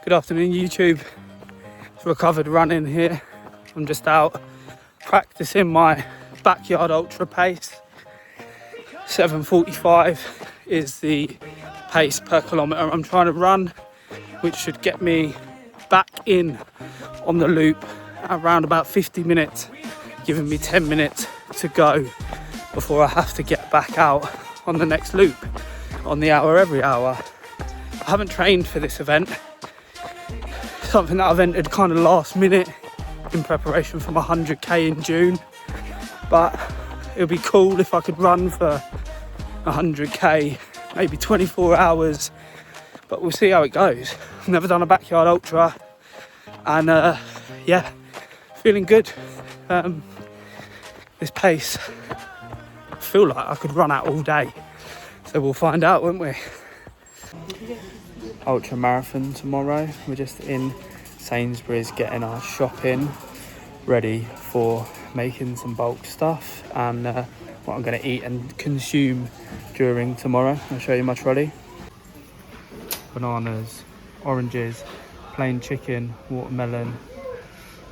Good afternoon, YouTube. It's recovered running here. I'm just out practicing my backyard ultra pace. 7:45 is the pace per kilometre I'm trying to run, which should get me back in on the loop around about 50 minutes, giving me 10 minutes to go before I have to get back out on the next loop on the hour every hour. I haven't trained for this event. Something that I've entered kind of last minute in preparation for my 100k in June, but it would be cool if I could run for 100k, maybe 24 hours, but we'll see how it goes. I've never done a backyard ultra, and yeah, feeling good. This pace, I feel like I could run out all day, so we'll find out, won't we? Ultra marathon tomorrow. We're just in Sainsbury's getting our shopping ready for making some bulk stuff and what I'm going to eat and consume during tomorrow. I'll show you my trolley. Bananas, oranges, plain chicken, watermelon,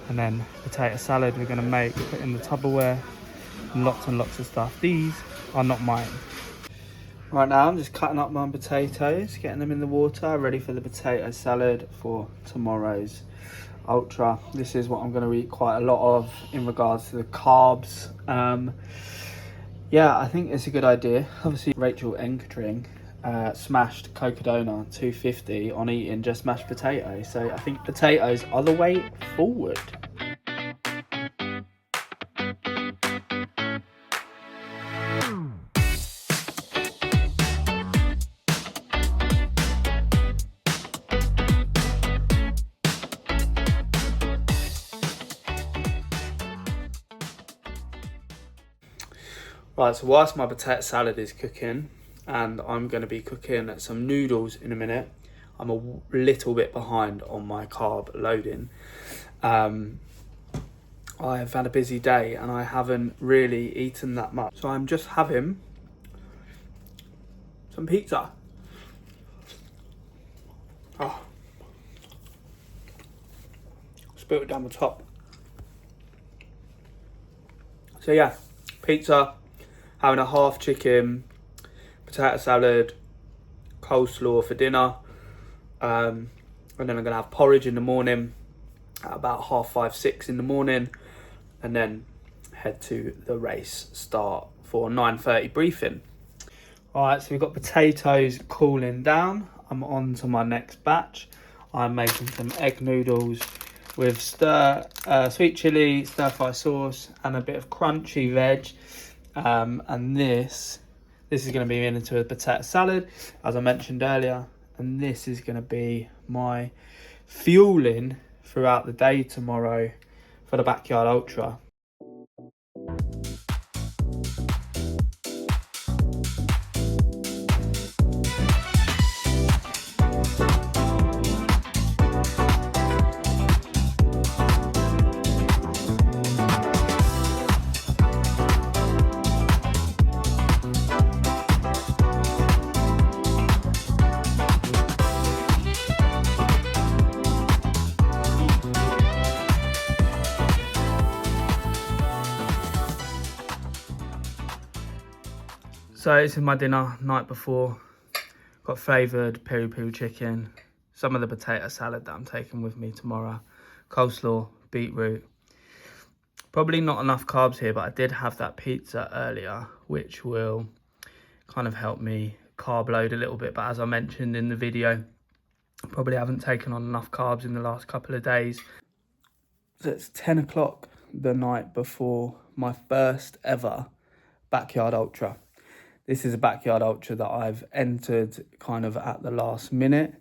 and then potato salad we're going to make, put in the Tupperware, and lots of stuff. These are not mine. Right now I'm just cutting up my potatoes, getting them in the water, ready for the potato salad for tomorrow's ultra. This is what I'm going to eat quite a lot of in regards to the carbs. Yeah, I think it's a good idea. Obviously Rachel Enkering smashed Cocodona 250 on eating just mashed potatoes, so I think potatoes are the way forward. Right, so whilst my potato salad is cooking, and I'm going to be cooking some noodles in a minute, I'm a little bit behind on my carb loading. I've had a busy day and I haven't really eaten that much, so I'm just having some pizza. Oh, spilled it down the top. So yeah, pizza, having a half chicken, potato salad, coleslaw for dinner, and then I'm going to have porridge in the morning at about 5:30, 6 in the morning, and then head to the race start for 9:30 briefing. Alright, so we've got potatoes cooling down. I'm on to my next batch. I'm making some egg noodles with sweet chilli, stir fry sauce, and a bit of crunchy veg. And this is going to be into a potato salad, as I mentioned earlier, and this is going to be my fueling throughout the day tomorrow for the backyard ultra. So this is my dinner night before. Got flavoured peri-peri chicken, some of the potato salad that I'm taking with me tomorrow, coleslaw, beetroot. Probably not enough carbs here, but I did have that pizza earlier, which will kind of help me carb load a little bit. But as I mentioned in the video, I probably haven't taken on enough carbs in the last couple of days. So it's 10 o'clock the night before my first ever backyard ultra. This is a backyard ultra that I've entered kind of at the last minute,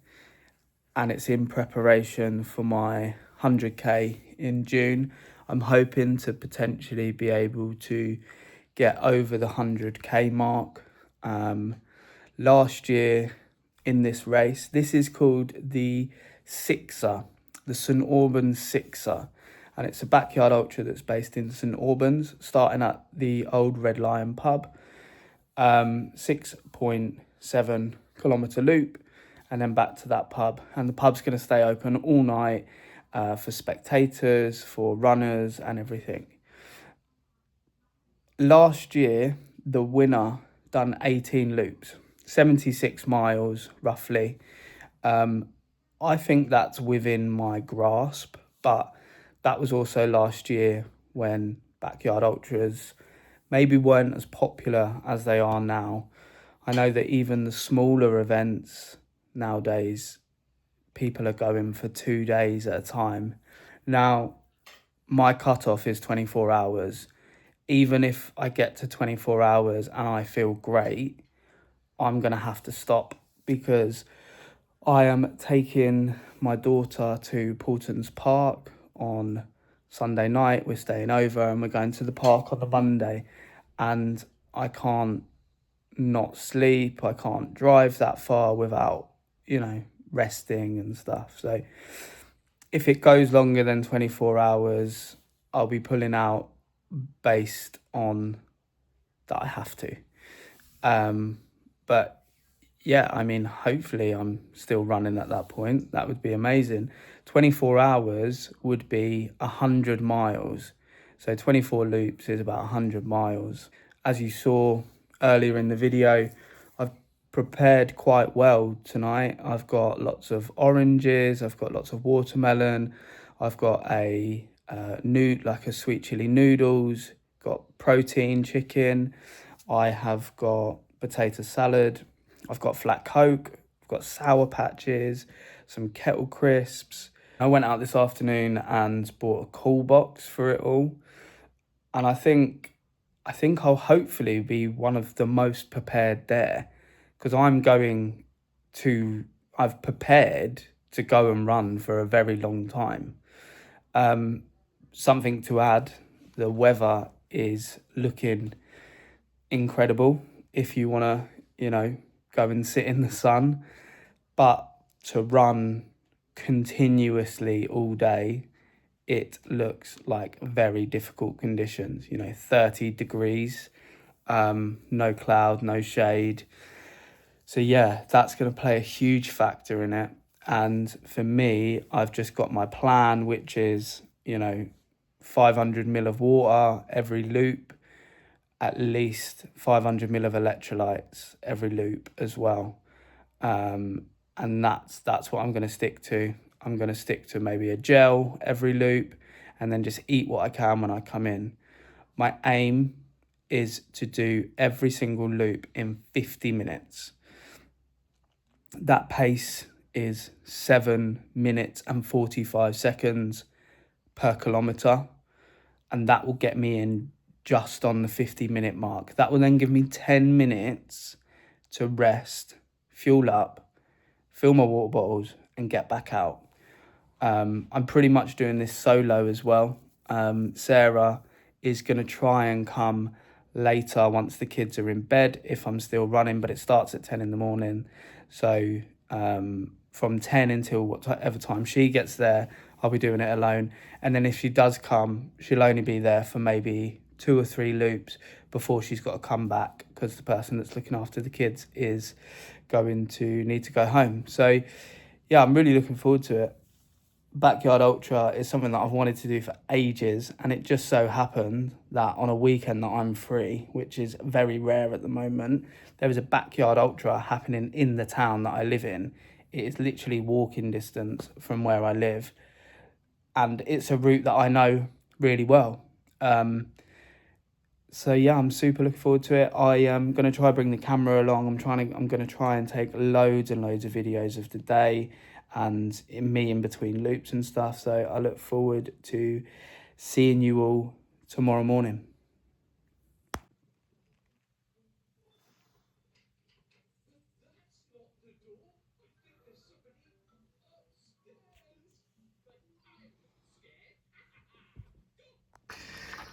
and it's in preparation for my 100k in June. I'm hoping to potentially be able to get over the 100k mark. Last year in this race, this is called the Sixer, the St Albans Sixer, and it's a backyard ultra that's based in St Albans, starting at the old Red Lion pub. 6.7 kilometre loop, and then back to that pub. And the pub's going to stay open all night for spectators, for runners and everything. Last year, the winner done 18 loops, 76 miles roughly. I think that's within my grasp, but that was also last year when backyard ultras maybe weren't as popular as they are now. I know that even the smaller events nowadays, people are going for 2 days at a time. Now, my cutoff is 24 hours. Even if I get to 24 hours and I feel great, I'm going to have to stop because I am taking my daughter to Porton's Park on Sunday night. We're staying over and we're going to the park on the Monday, and I can't not sleep. I can't drive that far without, resting and stuff. So if it goes longer than 24 hours, I'll be pulling out based on that I have to. But yeah, I mean, hopefully I'm still running at that point. That would be amazing. 24 hours would be 100 miles. So 24 loops is about 100 miles. As you saw earlier in the video, I've prepared quite well tonight. I've got lots of oranges, I've got lots of watermelon, I've got a sweet chili noodles, got protein chicken, I have got potato salad, I've got flat Coke, I've got Sour Patches, some kettle crisps. I went out this afternoon and bought a cool box for it all. And I think I'll hopefully be one of the most prepared there, because I've prepared to go and run for a very long time. Something to add, the weather is looking incredible if you want to, go and sit in the sun. But to run continuously all day, it looks like very difficult conditions, 30 degrees, no cloud, no shade. So yeah, that's going to play a huge factor in it. And for me, I've just got my plan, which is, 500 ml of water every loop, at least 500 ml of electrolytes every loop as well. And that's what I'm going to stick to. I'm going to stick to maybe a gel every loop and then just eat what I can when I come in. My aim is to do every single loop in 50 minutes. That pace is 7 minutes and 45 seconds per kilometre, and that will get me in just on the 50-minute mark. That will then give me 10 minutes to rest, fuel up, fill my water bottles and get back out. I'm pretty much doing this solo as well. Sarah is going to try and come later once the kids are in bed if I'm still running, but it starts at 10 in the morning. So from 10 until whatever time she gets there, I'll be doing it alone. And then if she does come, she'll only be there for maybe 2 or 3 loops before she's got to come back, because the person that's looking after the kids is going to need to go home. So yeah, I'm really looking forward to it. Backyard Ultra is something that I've wanted to do for ages, and it just so happened that on a weekend that I'm free, which is very rare at the moment, there is a Backyard Ultra happening in the town that I live in. It is literally walking distance from where I live, and it's a route that I know really well. So yeah, I'm super looking forward to it. I am going to try bring the camera along. I'm going to try and take loads and loads of videos of the day and me in between loops and stuff. So I look forward to seeing you all tomorrow morning.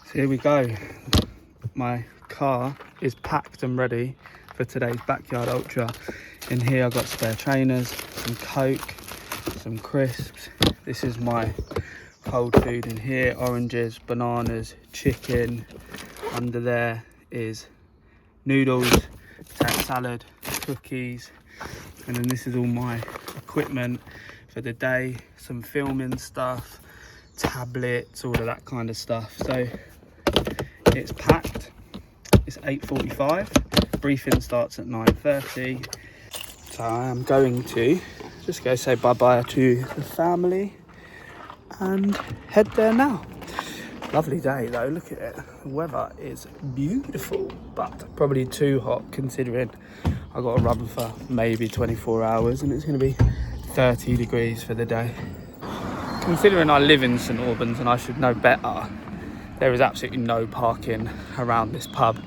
So here we go. My car is packed and ready for today's Backyard Ultra. In here I've got spare trainers, some Coke, some crisps. This is my cold food in here: oranges, bananas, chicken. Under there is noodles, potato salad, cookies, And then this is all my equipment for the day, some filming stuff, tablets, all of that kind of stuff. So it's packed. It's 8:45. Briefing starts at 9:30. So I am going to just go say bye-bye to the family and head there now. Lovely day though, look at it. The weather is beautiful, but probably too hot considering I got to run for maybe 24 hours and it's going to be 30 degrees for the day. Considering I live in St Albans and I should know better, there is absolutely no parking around this pub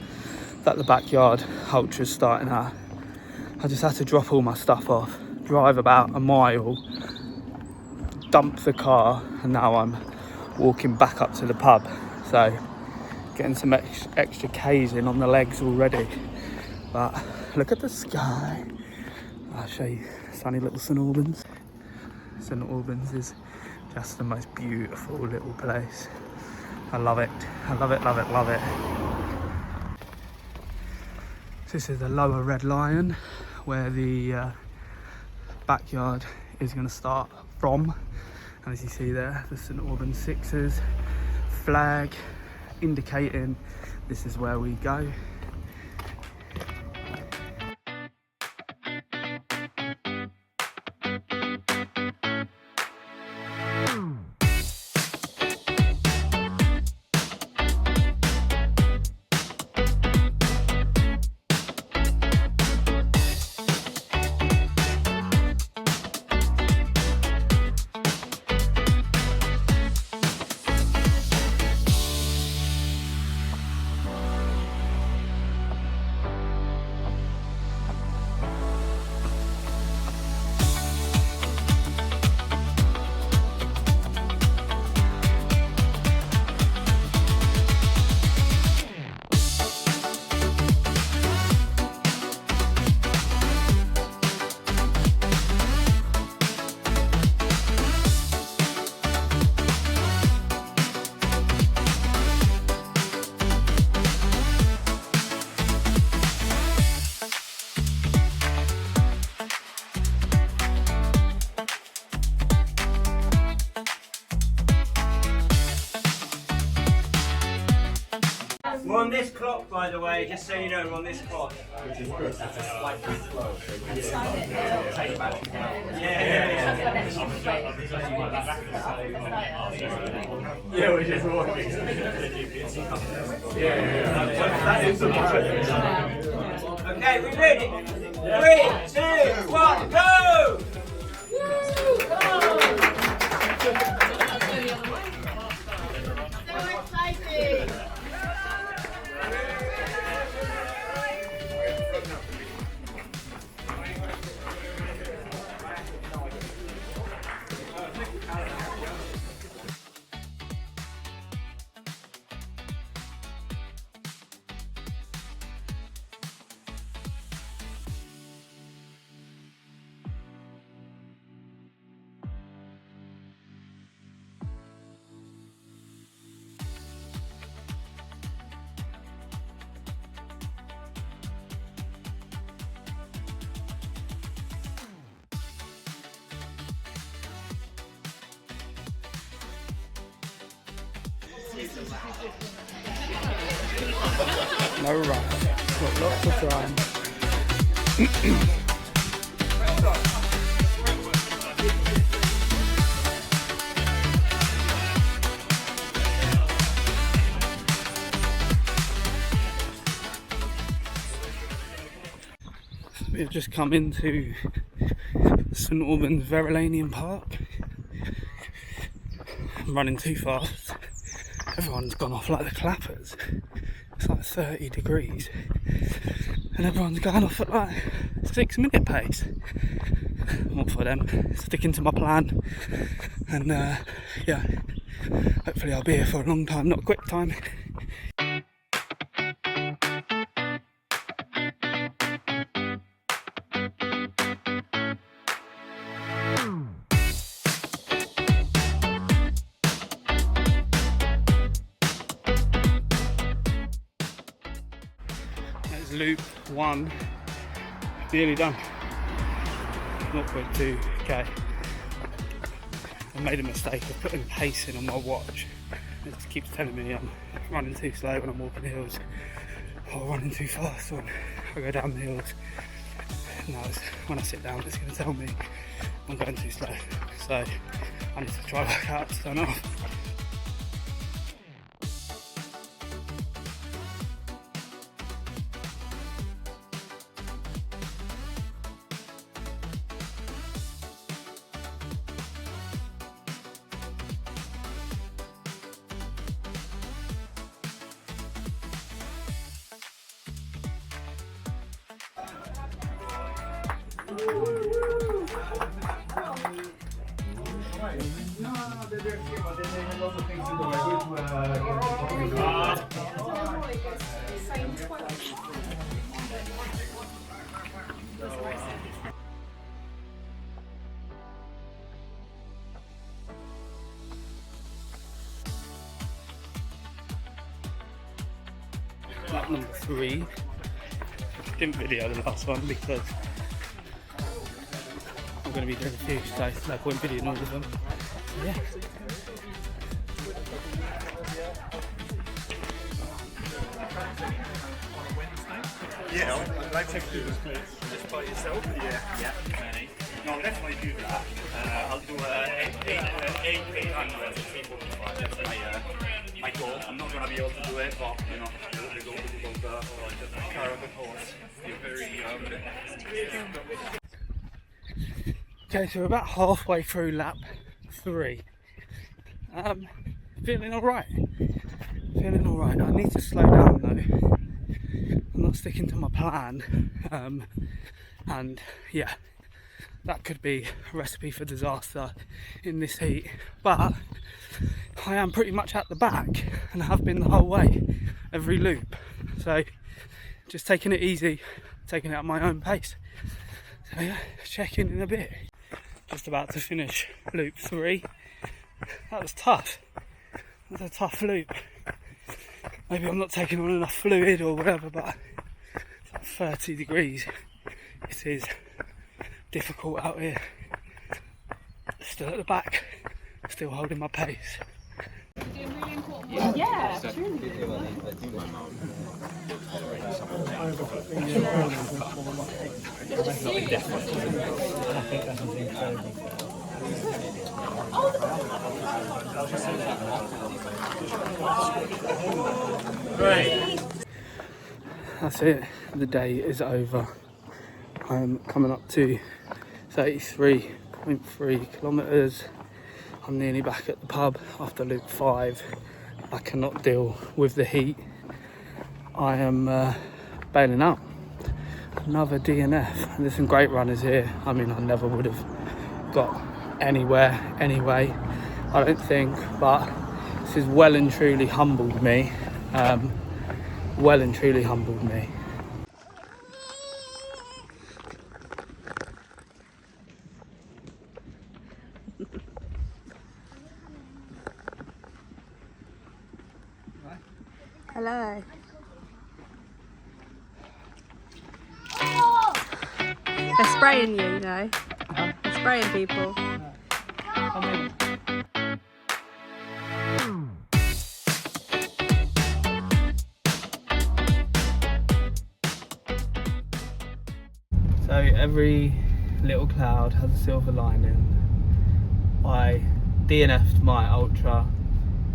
that the backyard ultra's starting at. I just had to drop all my stuff off, drive about a mile, dump the car, and now I'm walking back up to the pub. So getting some extra K's in on the legs already. But look at the sky. I'll show you sunny little St Albans. St Albans is just the most beautiful little place. I love it. I love it, love it, love it. This is the lower Red Lion, where the backyard is going to start from. And as you see there, the St Albans Sixers flag indicating this is where we go. We're on this clock, by the way, just so you know, we're on this clock. Yeah, we're just walking. Okay, we ready? 3, 2, 1, go! No rush, got lots of time. We've just come into St Albans Verulamium Park. I'm running too fast. Everyone's gone off like the clappers. It's like 30 degrees and everyone's going off at like 6-minute pace. I'm up for them, sticking to my plan, and yeah, hopefully I'll be here for a long time, not a quick time. Loop 1, nearly done. 0.2k. I made a mistake of putting pace in on my watch. It just keeps telling me I'm running too slow when I'm walking hills, or running too fast when I go down the hills. Now when I sit down, it's going to tell me I'm going too slow. So I need to try back out to turn off. Lap number 3. Didn't video the last one because I'm going to be doing a few, so no point videoing all of them. So yeah. Yeah, I take to this place just by yourself. Yeah. No, I'll definitely do that. I'll do 800 345. That's my goal. I'm not gonna be able to do it, but you know, the goal of the car of the horse. Okay, so we're about halfway through lap 3. Feeling alright. I need to slow down though. I'm not sticking to my plan. And yeah, that could be a recipe for disaster in this heat. But I am pretty much at the back and have been the whole way, every loop. So just taking it easy, taking it at my own pace. So yeah, check in a bit. Just about to finish loop 3. That was tough. That was a tough loop. Maybe I'm not taking on enough fluid or whatever, but it's like 30 degrees. It is difficult out here. Still at the back, still holding my pace. Yeah, Right. That's it, the day is over. I'm coming up to 33.3 kilometres. I'm nearly back at the pub after loop 5. I cannot deal with the heat. I am bailing out. Another DNF. There's some great runners here. I mean, I never would have got anywhere anyway, I don't think, but this has well and truly humbled me. hello. They're spraying you know. They're spraying people. So every little cloud has a silver lining. I DNF'd my ultra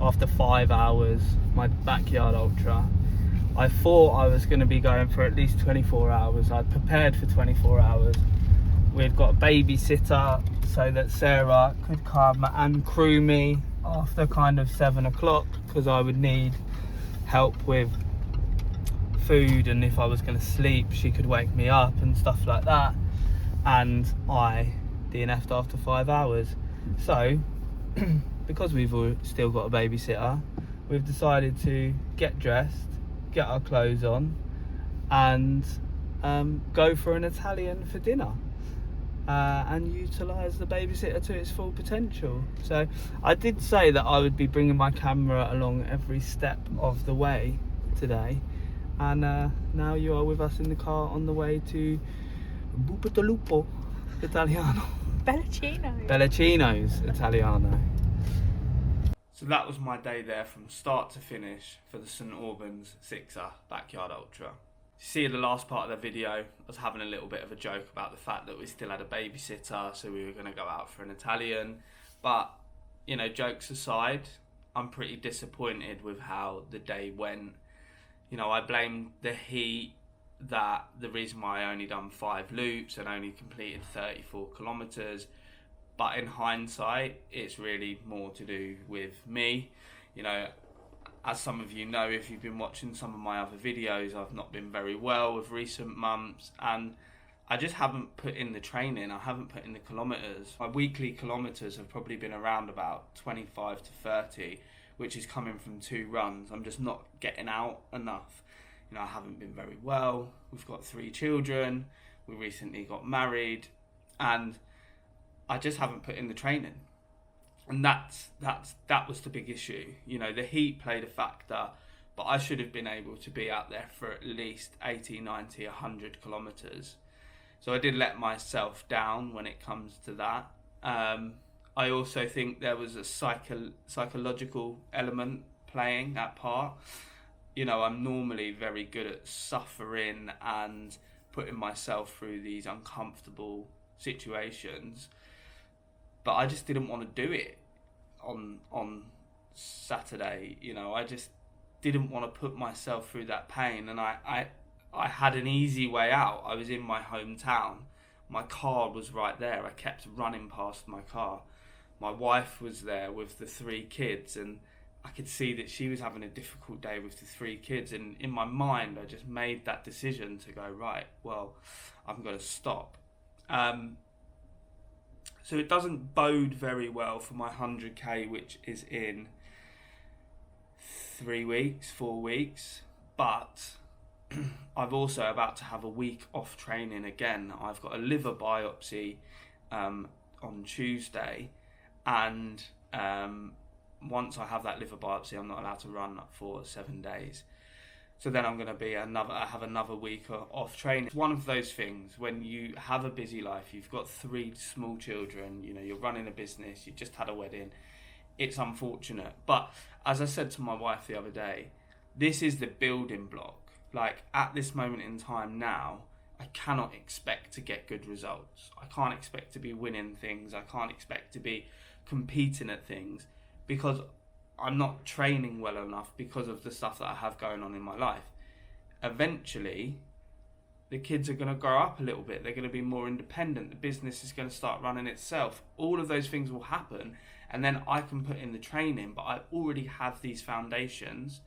after 5 hours, my backyard ultra. I thought I was going to be going for at least 24 hours. I'd prepared for 24 hours. We'd got a babysitter so that Sarah could come and crew me after kind of 7 o'clock, because I would need help with food, and if I was going to sleep she could wake me up and stuff like that. And I DNF'd after 5 hours. So because we've still got a babysitter, we've decided to get dressed, get our clothes on, and go for an Italian for dinner, and utilise the babysitter to its full potential. So I did say that I would be bringing my camera along every step of the way today, and now you are with us in the car on the way to Buopatalupo. Italiano. Bellacino. Bellacino's Italiano. So that was my day there from start to finish for the St Albans Sixer Backyard Ultra. You see in the last part of the video, I was having a little bit of a joke about the fact that we still had a babysitter, so we were going to go out for an Italian. But, you know, jokes aside, I'm pretty disappointed with how the day went. You know, I blamed the heat, that the reason why I only done 5 loops and only completed 34 kilometers. But in hindsight, it's really more to do with me. You know, as some of you know, if you've been watching some of my other videos, I've not been very well with recent months, and I just haven't put in the training. I haven't put in the kilometers. My weekly kilometers have probably been around about 25 to 30, which is coming from 2 runs. I'm just not getting out enough. You know, I haven't been very well. We've got 3 children. We recently got married, and I just haven't put in the training. And that was the big issue. You know, the heat played a factor, but I should have been able to be out there for at least 80, 90, 100 kilometers. So I did let myself down when it comes to that. I also think there was a psychological element playing that part. You know, I'm normally very good at suffering and putting myself through these uncomfortable situations, but I just didn't want to do it on Saturday. You know, I just didn't want to put myself through that pain, and I had an easy way out. I was in my hometown. My car was right there. I kept running past my car. My wife was there with the 3 kids, and I could see that she was having a difficult day with the 3 kids. And in my mind, I just made that decision to go, right, well, I'm going to stop. So it doesn't bode very well for my 100k, which is in 3 weeks, 4 weeks. But I've also about to have a week off training again. I've got a liver biopsy on Tuesday, and once I have that liver biopsy, I'm not allowed to run for 7 days. So then I'm going to be I have another week off training. It's one of those things when you have a busy life, you've got 3 small children, you know, you're running a business, you just had a wedding. It's unfortunate. But as I said to my wife the other day, this is the building block. Like, at this moment in time now, I cannot expect to get good results. I can't expect to be winning things. I can't expect to be competing at things, because I'm not training well enough because of the stuff that I have going on in my life. Eventually, the kids are going to grow up a little bit. They're going to be more independent. The business is going to start running itself. All of those things will happen, and then I can put in the training, but I already have these foundations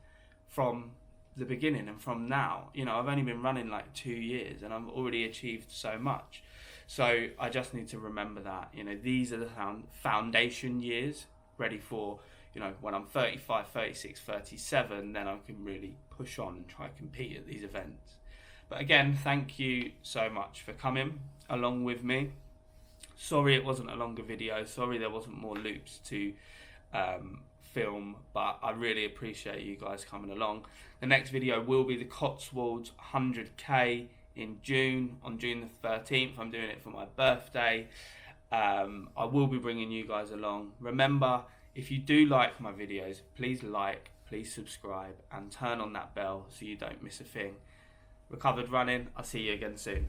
from the beginning and from now. You know, I've only been running like 2 years, and I've already achieved so much. So I just need to remember that, you know, these are the foundation years, ready for, you know, when I'm 35, 36, 37, then I can really push on and try to compete at these events. But again, thank you so much for coming along with me. Sorry it wasn't a longer video. Sorry there wasn't more loops to film, but I really appreciate you guys coming along. The next video will be the Cotswolds 100k in June, on June the 13th. I'm doing it for my birthday. I will be bringing you guys along. Remember, if you do like my videos, please like, please subscribe, and turn on that bell so you don't miss a thing. Recovered Running, I'll see you again soon.